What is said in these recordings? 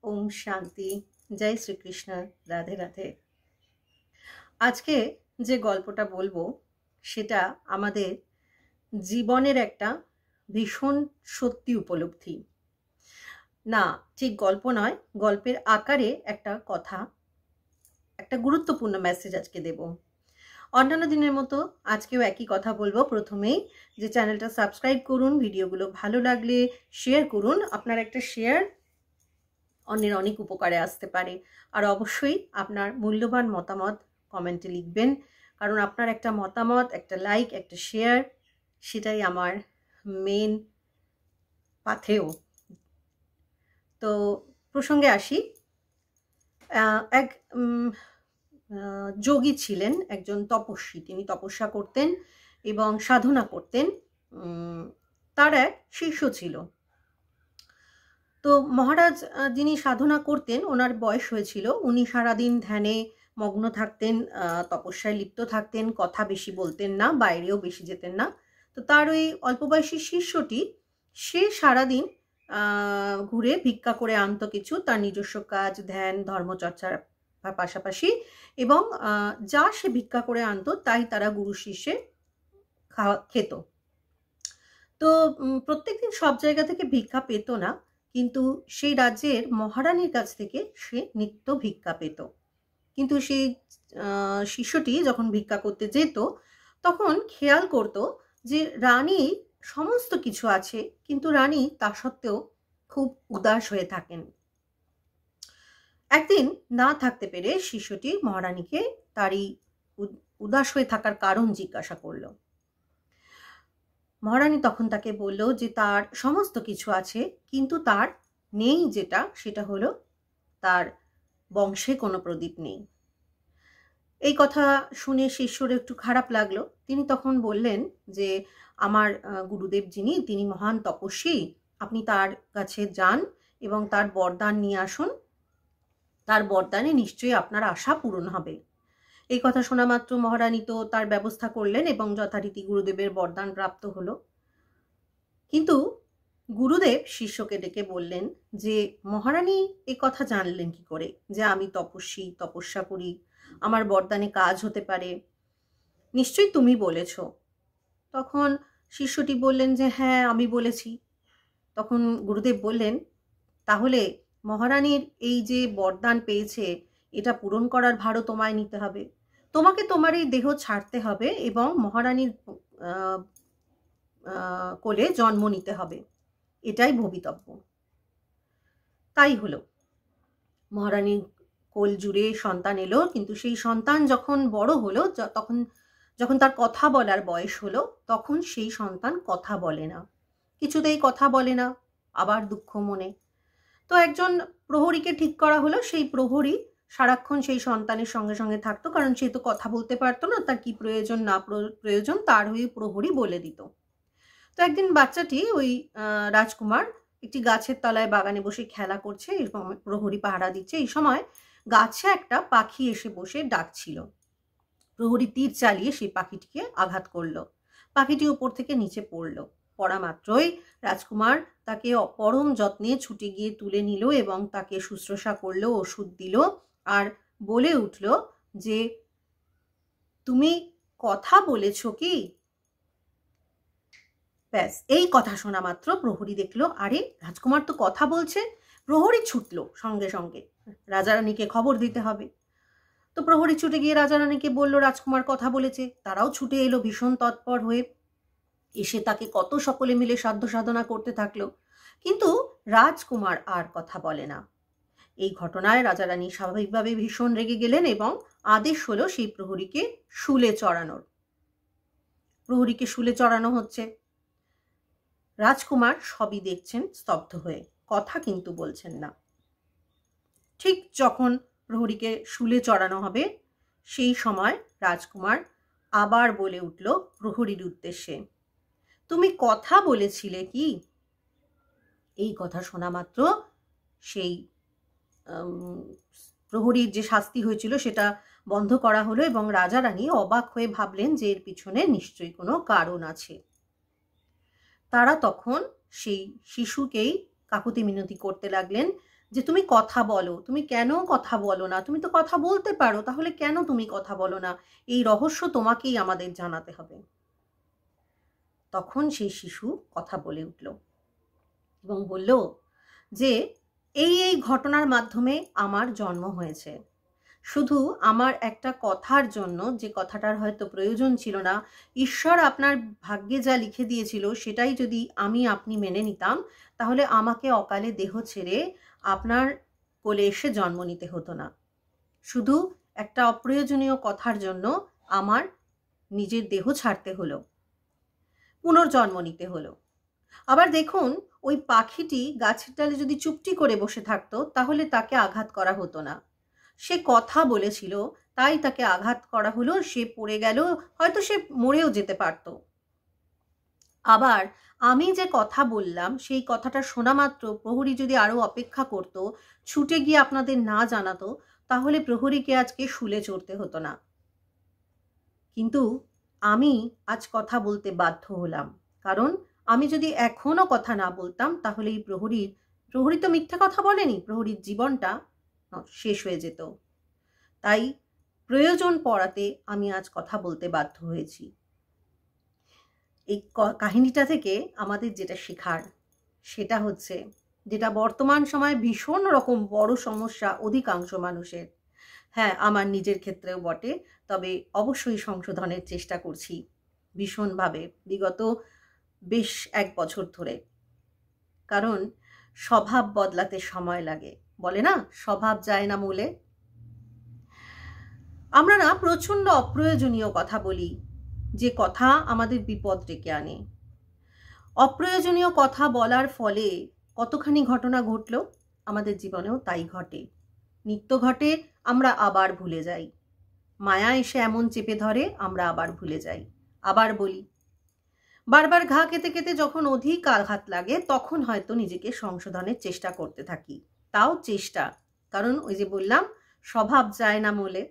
ओम शांति। जय श्री कृष्ण। राधे राधे। আজকে যে গল্পটা বলবো সেটা আমাদের জীবনের একটা ভীষণ সত্যি উপলব্ধি। না, ঠিক গল্প নয়, গল্পের আকারে একটা কথা, একটা গুরুত্বপূর্ণ মেসেজ আজকে দেব। অন্যান্য দিনের মতো আজকেও একই কথা বলবো। প্রথমেই যে চ্যানেলটা সাবস্ক্রাইব করুন, ভিডিওগুলো ভালো লাগলে শেয়ার করুন। আপনার একটা শেয়ার অন্যের অনেক উপকারে আসতে পারে। আর অবশ্যই আপনার মূল্যবান মতামত কমেন্টে লিখবেন, কারণ আপনার একটা মতামত, একটা লাইক, একটা শেয়ার, সেটাই আমার মেন পাথেয়। তো প্রসঙ্গে আসি। এক যোগী ছিলেন, একজন তপস্বী। তিনি তপস্যা করতেন এবং সাধনা করতেন। তার এক শিষ্য ছিল। তো মহারাজ যিনি সাধনা করতেন, ওনার বয়স হয়েছিল। উনি সারাদিন ধ্যানে মগ্ন থাকতেন, তপস্যায় লিপ্ত থাকতেন, কথা বেশি বলতেন না, বাইরেও বেশি যেতেন না। তো তার ওই অল্প বয়সী শিষ্যটি, সে সারাদিন ঘুরে ভিক্ষা করে আনতো কিছু, তার নিজস্ব কাজ, ধ্যান, ধর্মচর্চার পাশাপাশি, এবং যা সে ভিক্ষা করে আনতো তাই তারা গুরু শিষ্যে খেত। তো প্রত্যেকদিন সব জায়গা থেকে ভিক্ষা পেত না, কিন্তু সেই রাজ্যের মহারানীর কাছ থেকে সে নিত্য ভিক্ষা পেত। কিন্তু সেই শিষ্যটি যখন ভিক্ষা করতে যেত, তখন খেয়াল করত যে রানী সমস্ত কিছু আছে, কিন্তু রানী তা সত্ত্বেও খুব উদাস হয়ে থাকেন। একদিন না থাকতে পেরে শিষ্যটি মহারানীকে তারই উদাস হয়ে থাকার কারণ জিজ্ঞাসা করল। মহারানী তখন তাকে বলল যে তার সমস্ত কিছু আছে, কিন্তু তার নেই যেটা, সেটা হলো তার বংশে কোনো প্রদীপ নেই। এই কথা শুনে শিষ্যর একটু খারাপ লাগলো। তিনি তখন বললেন যে আমার গুরুদেব যিনি, তিনি মহান তপস্বী, আপনি তার কাছে যান এবং তার বরদান নিয়ে আসুন। তার বরদানে নিশ্চয়ই আপনার আশা পূরণ হবে। এই কথা শোনা মাত্র মহারানী তো তার ব্যবস্থা করলেন এবং যথারীতি গুরুদেবের বরদান প্রাপ্ত হলো। কিন্তু গুরুদেব শিষ্যকে ডেকে বললেন যে মহারানী এ কথা জানলেন কি করে যে আমি তপস্বী, তপস্যা করি, আমার বরদানে কাজ হতে পারে? নিশ্চয়ই তুমি বলেছ। তখন শিষ্যটি বললেন যে হ্যাঁ, আমি বলেছি। তখন গুরুদেব বললেন, তাহলে মহারানীর এই যে বরদান পেয়েছে, এটা পূরণ করার ভারও তোমায় নিতে হবে। তোমাকে তোমার এই দেহ ছাড়তে হবে এবং মহারানীর কোলে জন্ম নিতে হবে। এটাই ভবিতব্য। তাই হলো। মহারানীর কোল জুড়ে সন্তান এলো, কিন্তু সেই সন্তান যখন বড় হলো, যখন তার কথা বলার বয়স হলো, তখন সেই সন্তান কথা বলে না, কিছুতেই কথা বলে না, আবার দুঃখ মনে। তো একজন প্রহরীকে ঠিক করা হলো। সেই প্রহরী সারাক্ষণ সেই সন্তানের সঙ্গে সঙ্গে থাকতো, কারণ সে তো কথা বলতে পারতো না, তার কি প্রয়োজন না প্রয়োজন তার হয়ে প্রহরী বলে দিত। তো একদিন বাচ্চাটি, ওই রাজকুমার, একটি গাছের তলায় বাগানে বসে খেলা করছে এবং প্রহরী পাহারা দিচ্ছে। এই সময় গাছে একটা পাখি এসে বসে ডাকছিল। প্রহরী তীর চালিয়ে সেই পাখিটিকে আঘাত করলো। পাখিটি উপর থেকে নিচে পড়লো। পড়া মাত্রই রাজকুমার তাকে পরম যত্নে ছুটে গিয়ে তুলে নিল এবং তাকে শুশ্রূষা করলো, ওষুধ দিল, আর বলে উঠল যে তুমি কথা বলেছ কি? ব্যাস, এই কথা শোনা মাত্র প্রহরী দেখলো, আরে রাজকুমার তো কথা বলছে। প্রহরী ছুটলো সঙ্গে সঙ্গে, রাজারানীকে খবর দিতে হবে। তো প্রহরী ছুটে গিয়ে রাজারানীকে বলল রাজকুমার কথা বলেছে। তারাও ছুটে এলো ভীষণ তৎপর হয়ে, এসে তাকে কত সকলে মিলে সাধ্য সাধনা করতে থাকলো, কিন্তু রাজকুমার আর কথা বলে না। এই ঘটনায় রাজারানী স্বাভাবিকভাবে ভীষণ রেগে গেলেন এবং আদেশ হলো সেই প্রহরীকে শুলে চড়ানোর। প্রহরীকে শুলে চড়ানো হচ্ছে। রাজকুমার সবই দেখছেন স্তব্ধ হয়ে, কথা কিন্তু বলছেন না। ঠিক যখন প্রহরীকে শুলে চড়ানো হবে, সেই সময় রাজকুমার আবার বলে উঠল প্রহরীর উদ্দেশ্যে, তুমি কথা বলেছিলে কি? এই কথা শোনা মাত্র সেই প্রহরীর যে শাস্তি হয়েছিল সেটা বন্ধ করা হলো এবং রাজারানী অবাক হয়ে ভাবলেন যে এর পিছনে নিশ্চয়ই কোনো কারণ আছে। তারা তখন সেই শিশুকেই কাকুতি মিনতি করতে লাগলেন যে তুমি কথা বলো, তুমি কেন কথা বলো না? তুমি তো কথা বলতে পারো, তাহলে কেন তুমি কথা বলো না? এই রহস্য তোমাকেই আমাদের জানাতে হবে। তখন সেই শিশু কথা বলে উঠল এবং বলল যে এই ঘটনার মাধ্যমে আমার জন্ম হয়েছে। শুধু আমার একটা কথার জন্য, যে কথাটার হয়তো প্রয়োজন ছিল না, ঈশ্বর আপনার ভাগ্যে যা লিখে দিয়েছিল সেটাই যদি আপনি মেনে নিতাম, তাহলে আমাকে অকালে দেহ ছেড়ে আপনার কোলে এসে জন্ম নিতে হতো না। শুধু একটা অপ্রয়োজনীয় কথার জন্য আমার নিজের দেহ ছাড়তে হলো, পুনর্জন্ম নিতে হলো। আবার দেখুন, ওই পাখিটি গাছের ডালে যদি চুপটি করে বসে থাকতো, তাহলে তাকে আঘাত করা হতো না। সে কথা বলেছিল, তাই তাকে আঘাত করা হলো, সে পড়ে গেল, হয়তো সে মরেও যেতে পারত। আবার আমি যে কথা বললাম, সেই কথাটা শোনা মাত্র প্রহরী যদি আরো অপেক্ষা করত, ছুটে গিয়ে আপনাদের না জানাতো, তাহলে প্রহরীকে আজকে শুলে চড়তে হতো না। কিন্তু আমি আজ কথা বলতে বাধ্য হলাম, কারণ আমি যদি এখনো কথা না বলতাম, তাহলে এই প্রহরী তো মিথ্যা কথা বলেনি, প্রহরীর জীবনটা শেষ হয়ে যেত। তাই প্রয়োজন পড়াতে আমি আজ কথা বলতে বাধ্য হয়েছি। এই কাহিনীটা থেকে আমাদের যেটা শেখার, সেটা হচ্ছে, যেটা বর্তমান সময়ে ভীষণ রকম বড় সমস্যা অধিকাংশ মানুষের, হ্যাঁ আমার নিজের ক্ষেত্রেও বটে, তবে অবশ্যই সংশোধনের চেষ্টা করছি ভীষণভাবে বিগত বেশ 1 বছর ধরে। কারণ স্বভাব বদলাতে সময় লাগে, বলে না স্বভাব যায় না মূলে। আমরা না প্রচণ্ড অপ্রয়োজনীয় কথা বলি, যে কথা আমাদের বিপদ ডেকে আনে। অপ্রয়োজনীয় কথা বলার ফলে কতখানি ঘটনা ঘটল আমাদের জীবনেও তাই ঘটে, নিত্য ঘটে, আমরা আবার ভুলে যাই। মায়া এসে এমন চেপে ধরে, আমরা আবার ভুলে যাই, আবার বলি। বারবার ঘা খেতে খেতে যখন অধিক আঘাত লাগে, তখন হয়তো নিজেকে সংশোধনের চেষ্টা করতে থাকি। তাও চেষ্টা, কারণ ওই যে বললাম স্বভাব যায় না মূলে।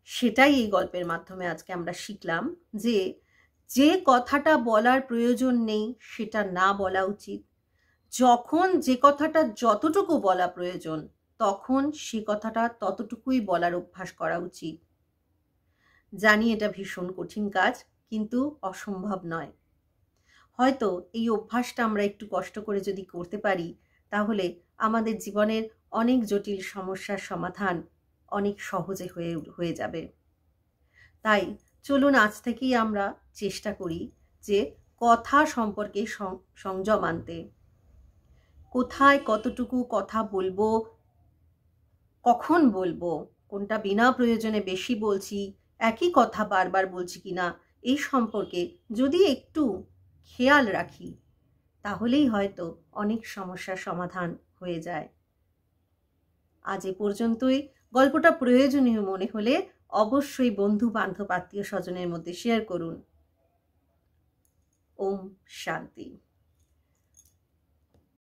সেটাই এই গল্পের মাধ্যমে আজকে আমরা শিখলাম, যে কথাটা বলার প্রয়োজন নেই সেটা না বলা উচিত। যখন যে কথাটা যতটুকু বলা প্রয়োজন, তখন সে কথাটা ততটুকুই বলার অভ্যাস করা উচিত। জানি এটা ভীষণ কঠিন কাজ, কিন্তু অসম্ভব নয়। হয়তো এই অভ্যাসটা আমরা একটু কষ্ট করে যদি করতে পারি, তাহলে আমাদের জীবনের অনেক জটিল সমস্যার সমাধান অনেক সহজে হয়ে যাবে। তাই চলুন আজ থেকেই আমরা চেষ্টা করি যে কথা সম্পর্কে সংযম আনতে। কোথায় কতটুকু কথা বলবো, কখন বলবো, কোনটা বিনা প্রয়োজনে বেশি বলছি, একই কথা বারবার বলছি কিনা, এই সম্পর্কে যদি একটু খেয়াল রাখি, তাহলেই হয়তো অনেক সমস্যার সমাধান হয়ে যায়। আজ এ পর্যন্তই। গল্পটা প্রয়োজনীয় মনে হলে অবশ্যই বন্ধু বান্ধব আত্মীয় স্বজনের মধ্যে শেয়ার করুন। ওম শান্তি।